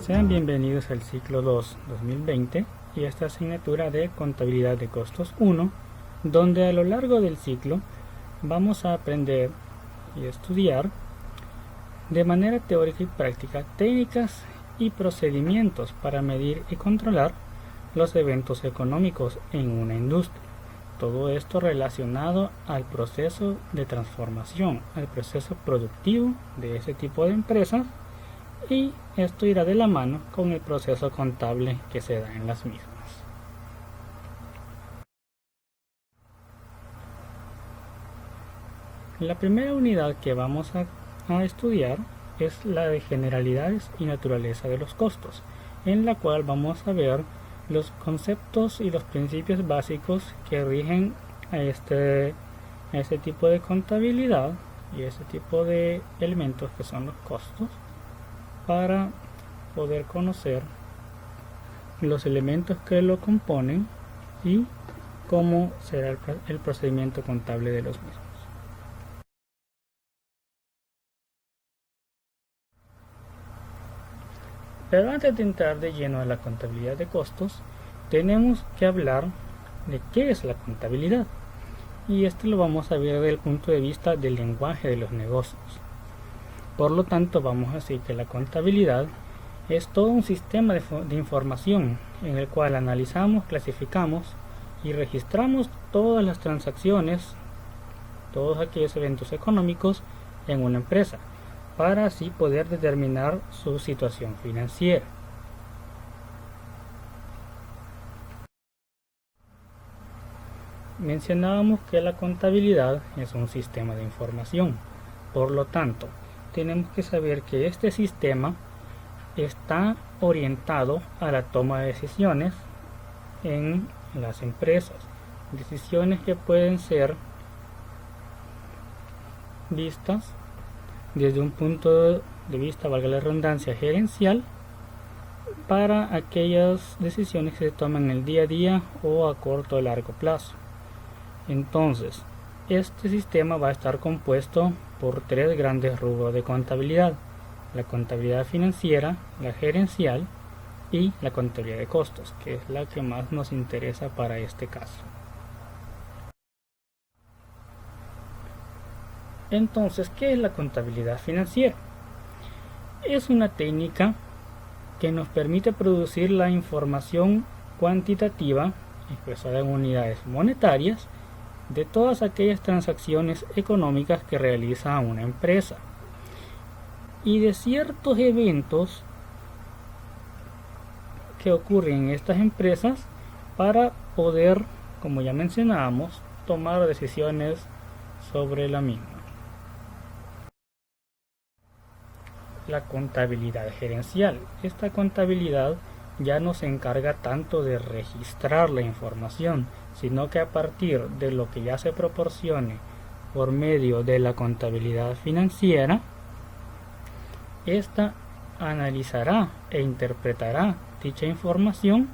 Sean bienvenidos al ciclo 2 2020 y a esta asignatura de Contabilidad de Costos 1, donde a lo largo del ciclo vamos a aprender y estudiar de manera teórica y práctica técnicas y procedimientos para medir y controlar los eventos económicos en una industria. Todo esto relacionado al proceso de transformación, al proceso productivo de ese tipo de empresas, y esto irá de la mano con el proceso contable que se da en las mismas. La primera unidad que vamos a estudiar es la de generalidades y naturaleza de los costos, en la cual vamos a ver los conceptos y los principios básicos que rigen a este tipo de contabilidad y este tipo de elementos que son los costos, para poder conocer los elementos que lo componen y cómo será el procedimiento contable de los mismos. Pero antes de entrar de lleno a la contabilidad de costos, tenemos que hablar de qué es la contabilidad. Y esto lo vamos a ver desde el punto de vista del lenguaje de los negocios. Por lo tanto, vamos a decir que la contabilidad es todo un sistema de información en el cual analizamos, clasificamos y registramos todas las transacciones, todos aquellos eventos económicos en una empresa, para así poder determinar su situación financiera. Mencionábamos que la contabilidad es un sistema de información, por lo tanto, tenemos que saber que este sistema está orientado a la toma de decisiones en las empresas, decisiones que pueden ser vistas desde un punto de vista, valga la redundancia, gerencial, para aquellas decisiones que se toman en el día a día o a corto o largo plazo. Entonces, este sistema va a estar compuesto por tres grandes rubros de contabilidad: la contabilidad financiera, la gerencial y la contabilidad de costos, que es la que más nos interesa para este caso. Entonces, ¿qué es la contabilidad financiera? Es una técnica que nos permite producir la información cuantitativa, expresada en unidades monetarias, de todas aquellas transacciones económicas que realiza una empresa y de ciertos eventos que ocurren en estas empresas para poder, como ya mencionábamos, tomar decisiones sobre la misma. La contabilidad gerencial. Esta contabilidad ya no se encarga tanto de registrar la información, sino que a partir de lo que ya se proporcione por medio de la contabilidad financiera, esta analizará e interpretará dicha información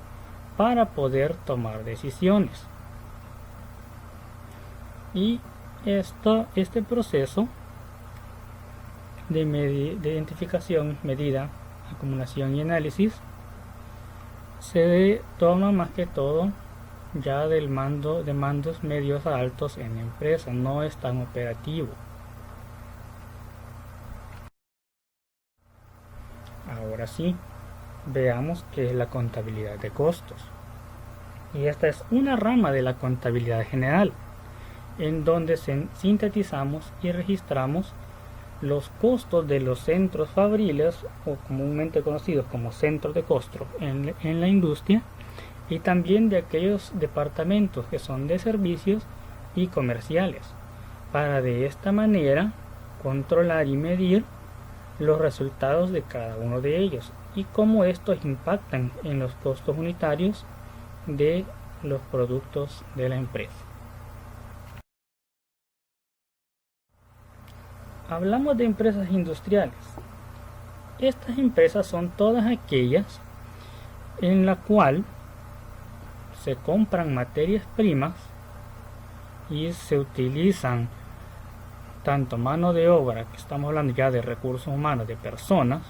para poder tomar decisiones. Y este proceso de identificación, medida, acumulación y análisis se toma más que todo ya de mandos medios a altos en la empresa, no es tan operativo. Ahora sí, veamos qué es la contabilidad de costos. Y esta es una rama de la contabilidad general, en donde sintetizamos y registramos los costos de los centros fabriles, o comúnmente conocidos como centros de costo en la industria, y también de aquellos departamentos que son de servicios y comerciales, para de esta manera controlar y medir los resultados de cada uno de ellos y cómo estos impactan en los costos unitarios de los productos de la empresa. Hablamos de empresas industriales. Estas empresas son todas aquellas en la cual se compran materias primas y se utilizan tanto mano de obra, que estamos hablando ya de recursos humanos, de personas,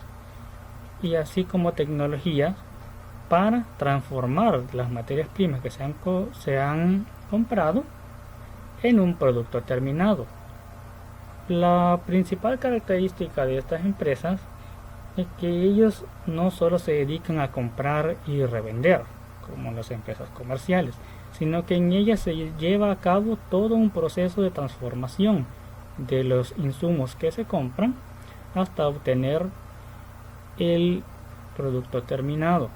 y así como tecnologías para transformar las materias primas que se han comprado en un producto terminado. La principal característica de estas empresas es que ellos no solo se dedican a comprar y revender, como las empresas comerciales, sino que en ellas se lleva a cabo todo un proceso de transformación de los insumos que se compran hasta obtener el producto terminado.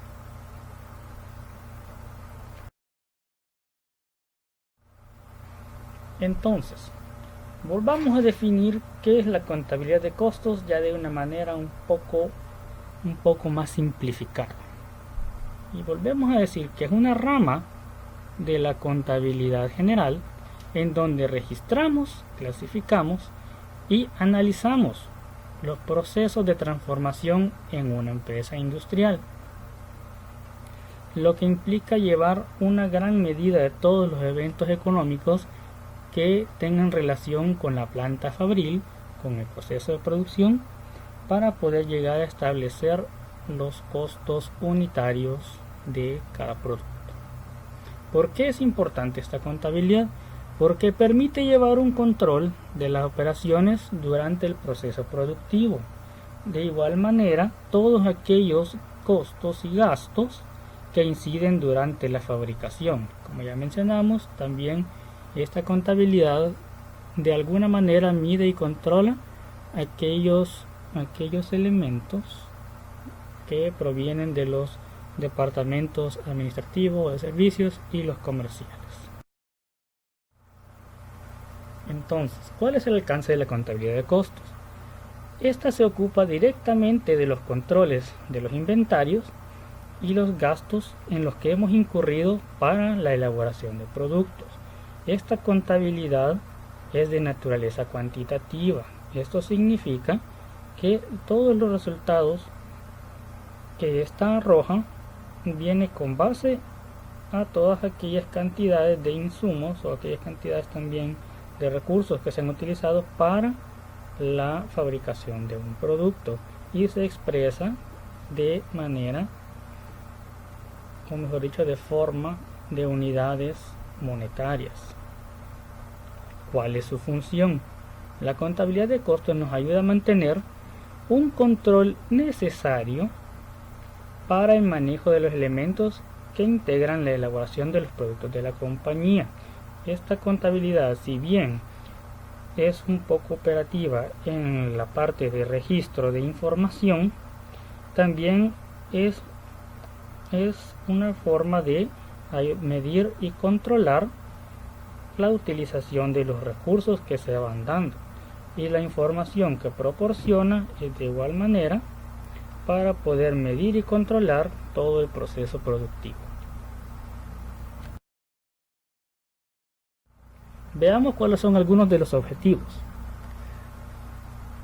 Entonces, volvamos a definir qué es la contabilidad de costos ya de una manera un poco más simplificada. Y volvemos a decir que es una rama de la contabilidad general en donde registramos, clasificamos y analizamos los procesos de transformación en una empresa industrial, lo que implica llevar una gran medida de todos los eventos económicos que tengan relación con la planta fabril, con el proceso de producción, para poder llegar a establecer los costos unitarios de cada producto. ¿Por qué es importante esta contabilidad? Porque permite llevar un control de las operaciones durante el proceso productivo. De igual manera, todos aquellos costos y gastos que inciden durante la fabricación. Como ya mencionamos, también esta contabilidad de alguna manera mide y controla aquellos elementos que provienen de los departamentos administrativos, de servicios y los comerciales. Entonces, ¿cuál es el alcance de la contabilidad de costos? Esta se ocupa directamente de los controles de los inventarios y los gastos en los que hemos incurrido para la elaboración de productos. Esta contabilidad es de naturaleza cuantitativa. Esto significa que todos los resultados que esta arroja viene con base a todas aquellas cantidades de insumos o aquellas cantidades también de recursos que se han utilizado para la fabricación de un producto y se expresa de manera, o mejor dicho, de forma de unidades monetarias. ¿Cuál es su función? La contabilidad de costos nos ayuda a mantener un control necesario para el manejo de los elementos que integran la elaboración de los productos de la compañía. Esta contabilidad, si bien es un poco operativa en la parte de registro de información, también es una forma de medir y controlar la utilización de los recursos que se van dando, y la información que proporciona es de igual manera para poder medir y controlar todo el proceso productivo. Veamos cuáles son algunos de los objetivos.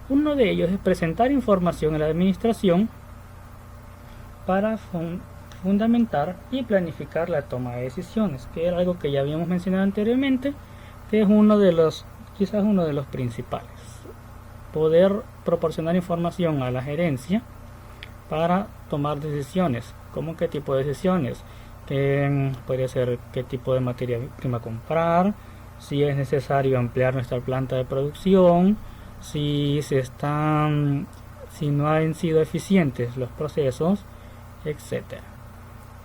Uno de ellos es presentar información a la administración para fundamentar y planificar la toma de decisiones, que era algo que ya habíamos mencionado anteriormente, que es quizás uno de los principales. Poder proporcionar información a la gerencia para tomar decisiones. ¿Cómo qué tipo de decisiones? Puede ser qué tipo de materia prima comprar, si es necesario ampliar nuestra planta de producción, si no han sido eficientes los procesos, etc.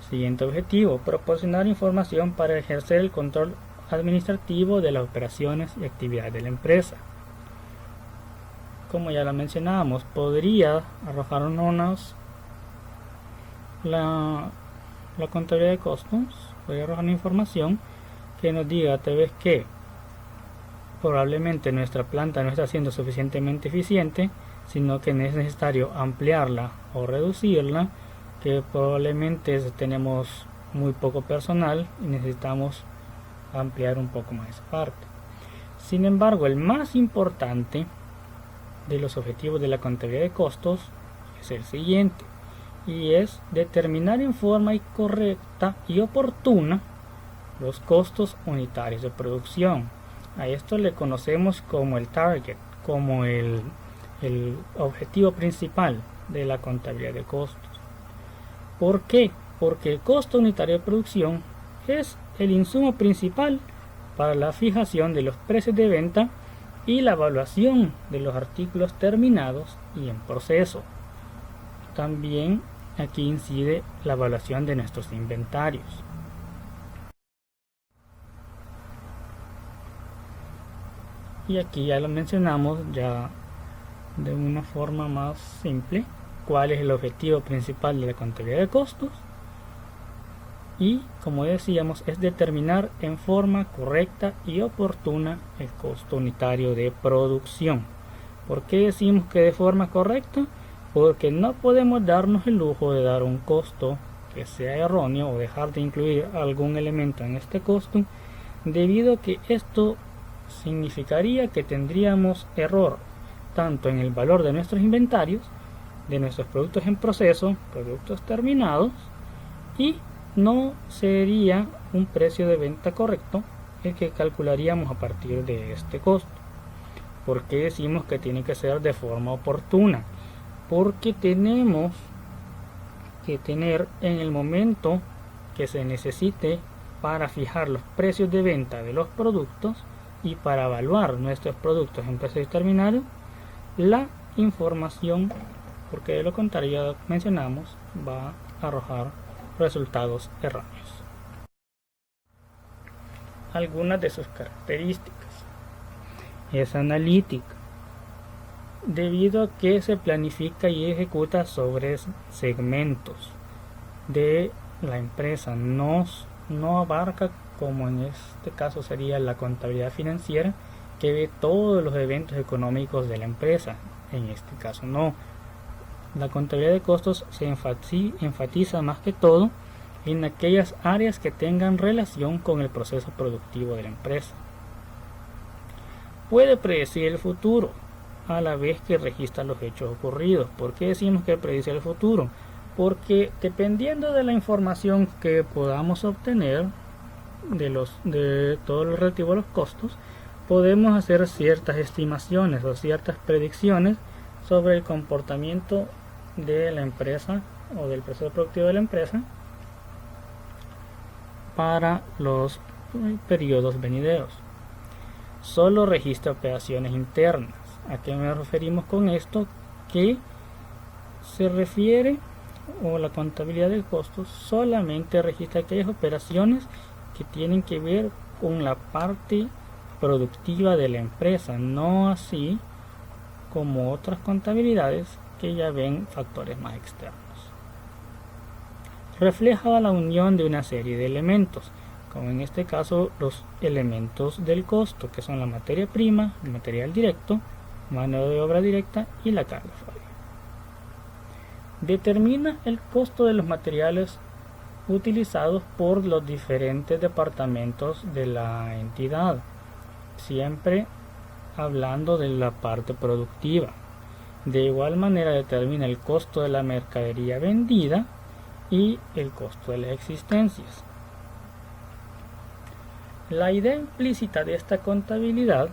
Siguiente objetivo: proporcionar información para ejercer el control administrativo de las operaciones y actividades de la empresa. Como ya lo mencionábamos, podría arrojarnos la contabilidad de costos, podría arrojar información que nos diga tal vez que probablemente nuestra planta no está siendo suficientemente eficiente, sino que es necesario ampliarla o reducirla, que probablemente tenemos muy poco personal y necesitamos ampliar un poco más esa parte. Sin embargo, el más importante de los objetivos de la contabilidad de costos es el siguiente, y es determinar en forma correcta y oportuna los costos unitarios de producción. A esto le conocemos como el target, como el objetivo principal, de la contabilidad de costos. ¿Por qué? Porque el costo unitario de producción es el insumo principal para la fijación de los precios de venta y la evaluación de los artículos terminados y en proceso. También aquí incide la evaluación de nuestros inventarios. Y aquí ya lo mencionamos ya de una forma más simple, cuál es el objetivo principal de la contabilidad de costos. Y como decíamos, es determinar en forma correcta y oportuna el costo unitario de producción. ¿Por qué decimos que de forma correcta? Porque no podemos darnos el lujo de dar un costo que sea erróneo o dejar de incluir algún elemento en este costo, debido a que esto significaría que tendríamos error tanto en el valor de nuestros inventarios, de nuestros productos en proceso, productos terminados, y no sería un precio de venta correcto el que calcularíamos a partir de este costo. ¿Por qué decimos que tiene que ser de forma oportuna? Porque tenemos que tener en el momento que se necesite para fijar los precios de venta de los productos y para evaluar nuestros productos en precios terminados, la información, porque de lo contrario ya mencionamos, va a arrojar resultados erróneos. Algunas de sus características: es analítica, debido a que se planifica y ejecuta sobre segmentos de la empresa, no abarca, como en este caso sería la contabilidad financiera, que ve todos los eventos económicos de la empresa. En este caso no. La contabilidad de costos se enfatiza más que todo en aquellas áreas que tengan relación con el proceso productivo de la empresa. Puede predecir el futuro a la vez que registra los hechos ocurridos. ¿Por qué decimos que predice el futuro? Porque dependiendo de la información que podamos obtener de todo lo relativo a los costos, podemos hacer ciertas estimaciones o ciertas predicciones sobre el comportamiento de la empresa o del proceso productivo de la empresa para los periodos venideros. Solo registra operaciones internas. ¿A qué nos referimos con esto? Que se refiere, o la contabilidad de costos solamente registra aquellas operaciones que tienen que ver con la parte productiva de la empresa, no así como otras contabilidades que ya ven factores más externos. Refleja la unión de una serie de elementos, como en este caso los elementos del costo, que son la materia prima, el material directo, mano de obra directa y la carga variable. Determina el costo de los materiales utilizados por los diferentes departamentos de la entidad, siempre hablando de la parte productiva. De igual manera determina el costo de la mercadería vendida y el costo de las existencias. La idea implícita de esta contabilidad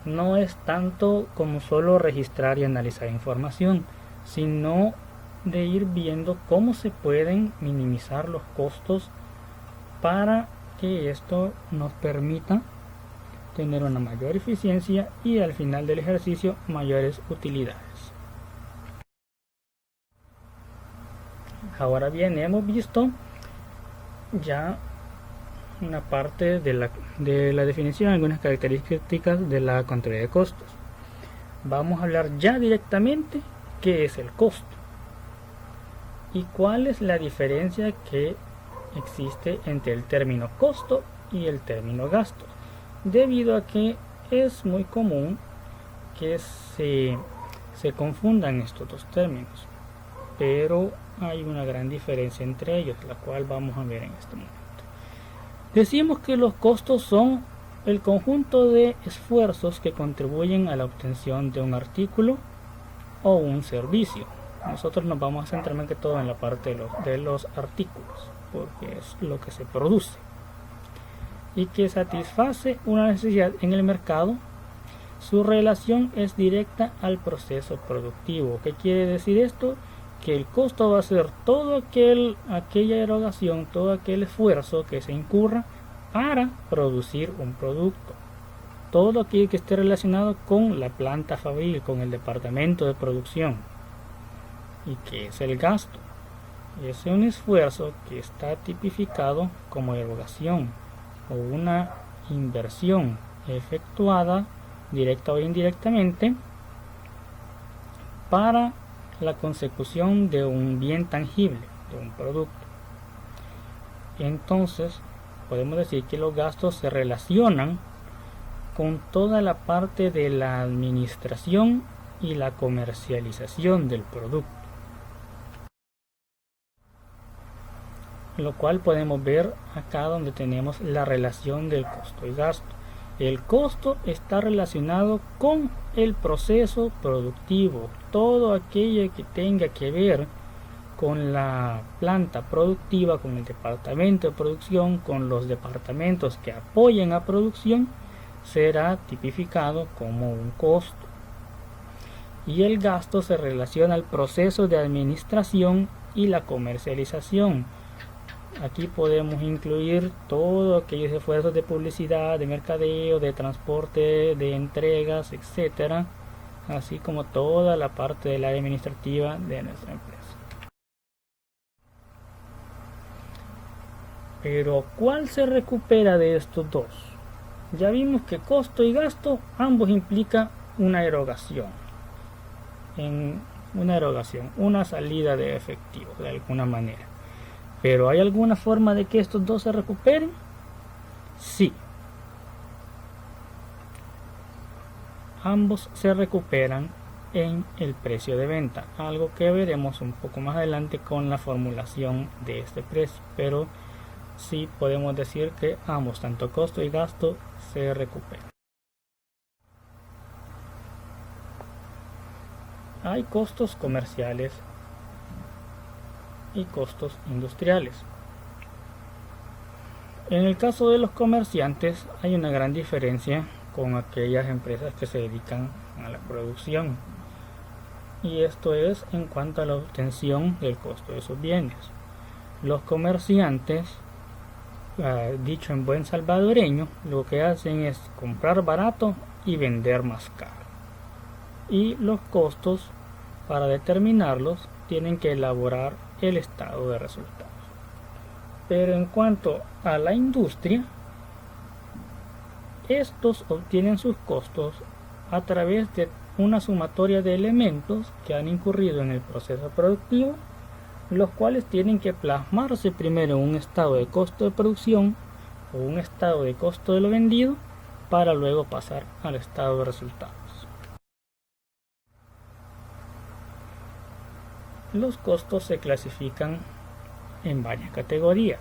no es tanto como solo registrar y analizar información, sino de ir viendo cómo se pueden minimizar los costos para que esto nos permita tener una mayor eficiencia y al final del ejercicio mayores utilidades. Ahora bien, hemos visto ya una parte de la definición, algunas características de la contabilidad de costos. Vamos a hablar ya directamente qué es el costo y cuál es la diferencia que existe entre el término costo y el término gasto, debido a que es muy común que se confundan estos dos términos, pero hay una gran diferencia entre ellos, la cual vamos a ver en este momento. Decimos que los costos son el conjunto de esfuerzos que contribuyen a la obtención de un artículo o un servicio. Nosotros nos vamos a centrar más que todo en la parte de los artículos, porque es lo que se produce y que satisface una necesidad en el mercado. Su relación es directa al proceso productivo. ¿Qué quiere decir esto? que el costo va a ser aquella erogación, todo aquel esfuerzo que se incurra para producir un producto. Todo aquello que esté relacionado con la planta fabril, con el departamento de producción. ¿Y qué es el gasto? Es un esfuerzo que está tipificado como erogación o una inversión efectuada directa o indirectamente para la consecución de un bien tangible, de un producto. Entonces podemos decir que los gastos se relacionan con toda la parte de la administración y la comercialización del producto, lo cual podemos ver acá donde tenemos la relación del costo y gasto. El costo está relacionado con el proceso productivo, todo aquello que tenga que ver con la planta productiva, con el departamento de producción, con los departamentos que apoyen a producción, será tipificado como un costo. Y el gasto se relaciona al proceso de administración y la comercialización. Aquí podemos incluir todos aquellos esfuerzos de publicidad, de mercadeo, de transporte, de entregas, etcétera, así como toda la parte de la administrativa de nuestra empresa. Pero ¿cuál se recupera de estos dos? Ya vimos que costo y gasto ambos implican una erogación, una salida de efectivo de alguna manera. ¿Pero hay alguna forma de que estos dos se recuperen? Sí. Ambos se recuperan en el precio de venta, algo que veremos un poco más adelante con la formulación de este precio, pero sí podemos decir que ambos, tanto costo y gasto, se recuperan. Hay costos comerciales y costos industriales. En el caso de los comerciantes hay una gran diferencia con aquellas empresas que se dedican a la producción, y esto es en cuanto a la obtención del costo de sus bienes. Los comerciantes, dicho en buen salvadoreño, lo que hacen es comprar barato y vender más caro, y los costos, para determinarlos, tienen que elaborar el estado de resultados. Pero en cuanto a la industria, estos obtienen sus costos a través de una sumatoria de elementos que han incurrido en el proceso productivo, los cuales tienen que plasmarse primero en un estado de costo de producción o un estado de costo de lo vendido, para luego pasar al estado de resultados. Los costos se clasifican en varias categorías.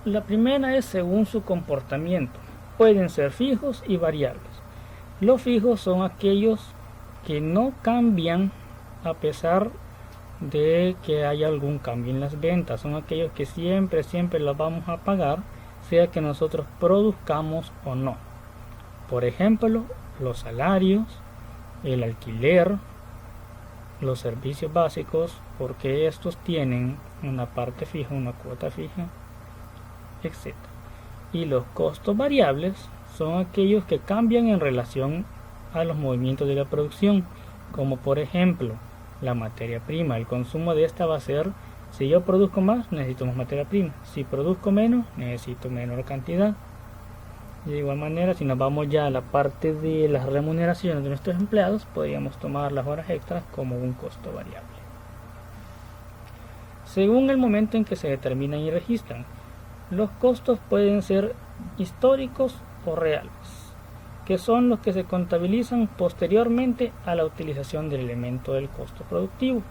La primera es según su comportamiento. Pueden ser fijos y variables. Los fijos son aquellos que no cambian a pesar de que haya algún cambio en las ventas. Son aquellos que siempre los vamos a pagar, sea que nosotros produzcamos o no. Por ejemplo, los salarios, el alquiler, los servicios básicos, porque estos tienen una parte fija, una cuota fija, etc. Y los costos variables son aquellos que cambian en relación a los movimientos de la producción, como por ejemplo la materia prima. El consumo de esta va a ser, si yo produzco más, necesito más materia prima; si produzco menos, necesito menor cantidad. De igual manera, si nos vamos ya a la parte de las remuneraciones de nuestros empleados, podríamos tomar las horas extras como un costo variable, según el momento en que se determinan y registran. Los costos pueden ser históricos o reales, que son los que se contabilizan posteriormente a la utilización del elemento del costo productivo,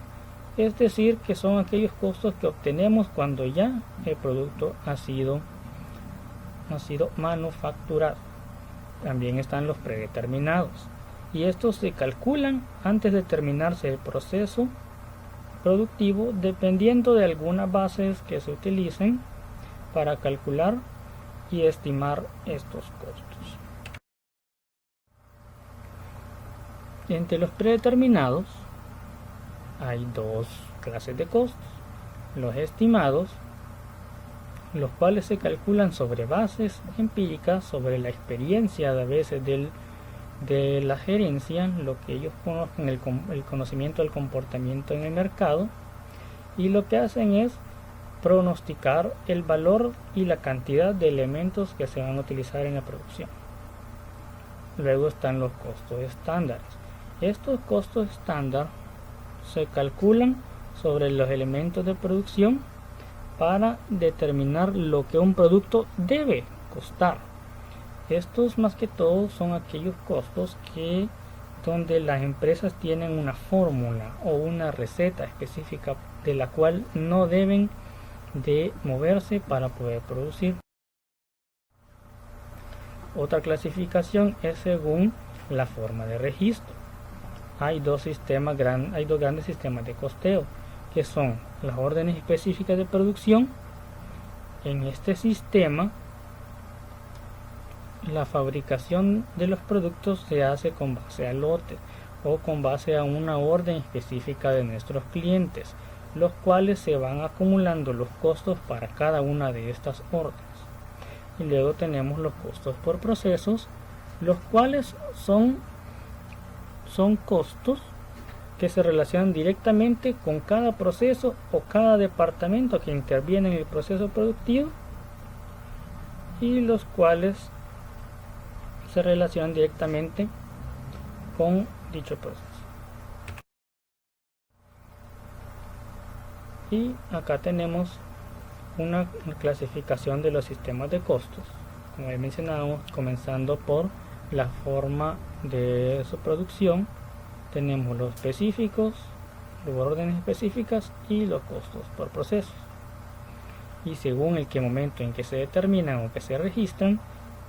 es decir, que son aquellos costos que obtenemos cuando ya el producto ha sido manufacturado. También están los predeterminados, y estos se calculan antes de terminarse el proceso productivo, dependiendo de algunas bases que se utilicen para calcular y estimar estos costos. Entre los predeterminados hay dos clases de costos: los estimados, los cuales se calculan sobre bases empíricas, sobre la experiencia a veces de la gerencia, lo que ellos conocen, el conocimiento del comportamiento en el mercado, y lo que hacen es pronosticar el valor y la cantidad de elementos que se van a utilizar en la producción. Luego están los costos estándares. Estos costos estándar se calculan sobre los elementos de producción para determinar lo que un producto debe costar. Estos más que todo son aquellos costos donde las empresas tienen una fórmula o una receta específica de la cual no deben de moverse para poder producir. Otra clasificación es según la forma de registro. Hay dos grandes sistemas de costeo, que son las órdenes específicas de producción. En este sistema, la fabricación de los productos se hace con base a lotes o con base a una orden específica de nuestros clientes, los cuales se van acumulando los costos para cada una de estas órdenes. Y luego tenemos los costos por procesos, los cuales son costos que se relacionan directamente con cada proceso o cada departamento que interviene en el proceso productivo, y los cuales se relacionan directamente con dicho proceso. Y acá tenemos una clasificación de los sistemas de costos, como he mencionado, comenzando por la forma de su producción. Tenemos los específicos, las órdenes específicas y los costos por procesos. Y según el momento en que se determinan o que se registran,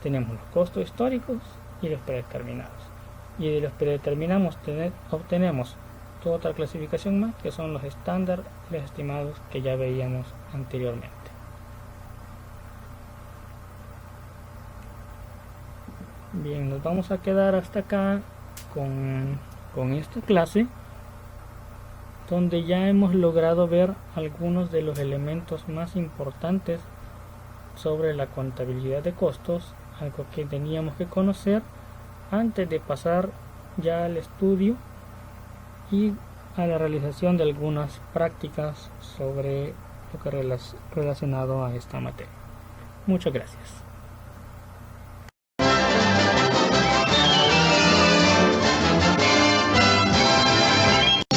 tenemos los costos históricos y los predeterminados. Y de los predeterminados obtenemos toda otra clasificación más, que son los estándar y los estimados que ya veíamos anteriormente. Bien, nos vamos a quedar hasta acá con esta clase, donde ya hemos logrado ver algunos de los elementos más importantes sobre la contabilidad de costos, algo que teníamos que conocer antes de pasar ya al estudio y a la realización de algunas prácticas sobre lo que relacionado a esta materia. Muchas gracias.